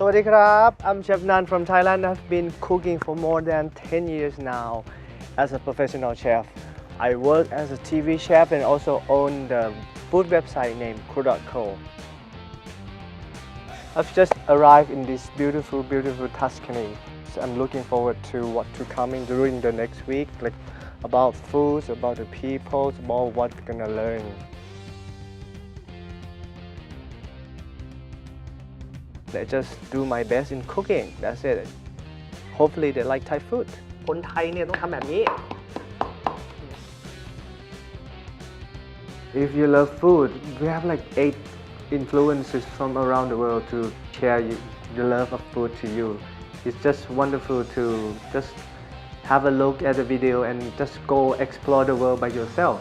วัสดีครับ I'm Chef Nan from Thailand. I've been cooking for more than 10 years now as a professional chef. I work as a TV chef and also own the food website named crew.co. I've just arrived in this beautiful Tuscany. So I'm looking forward to what to coming during the next week, like about foods, about the people, about what we're gonna learn. I just do my best in cooking. That's it. Hopefully they like Thai food. คนไทยเนี่ยต้องทำแบบนี้ If you love food, we have like 8 influences from around the world to share the love of food to you. It's just wonderful to just have a look at the video and just go explore the world by yourself.